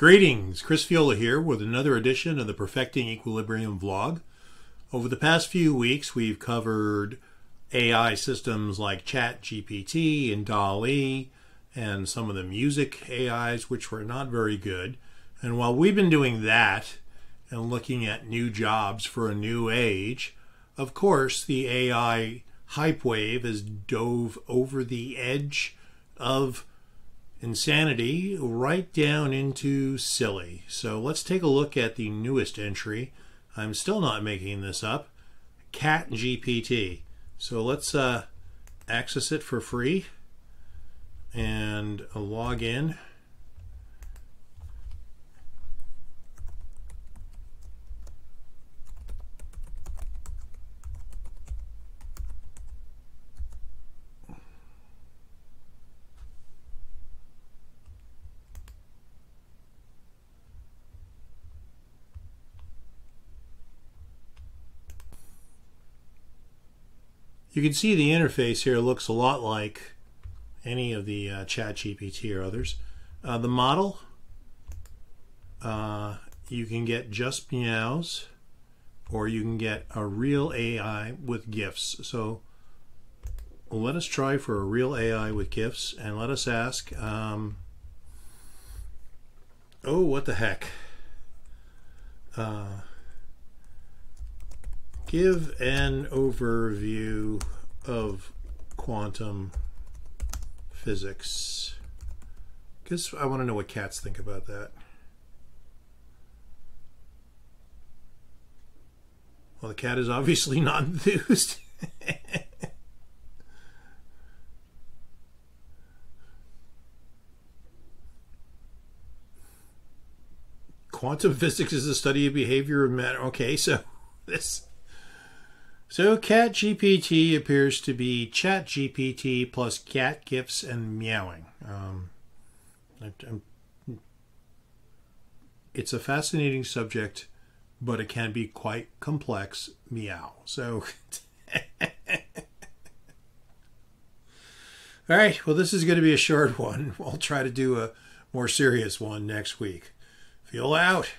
Greetings, Chris Fiola here with another edition of the Perfecting Equilibrium vlog. Over the past few weeks, we've covered AI systems like CatGPT and DALL-E and some of the music AIs, which were not very good. And while we've been doing that and looking at new jobs for a new age, of course, the AI hype wave has dove over the edge of insanity right down into silly. So let's take a look at the newest entry. I'm still not making this up. CatGPT. So let's access it for free and log in. You can see the interface here looks a lot like any of the ChatGPT or others. The model, you can get just meows, or you can get a real AI with GIFs. So let us try for a real AI with GIFs, and let us ask, oh, what the heck? Give an overview of quantum physics. Because I want to know what cats think about that. Well, the cat is obviously not enthused. Quantum physics is the study of behavior of matter. Okay, so CatGPT appears to be ChatGPT plus cat gifs and meowing. It's a fascinating subject, but it can be quite complex. Meow. So, all right. Well, this is going to be a short one. I'll try to do a more serious one next week. Feel out.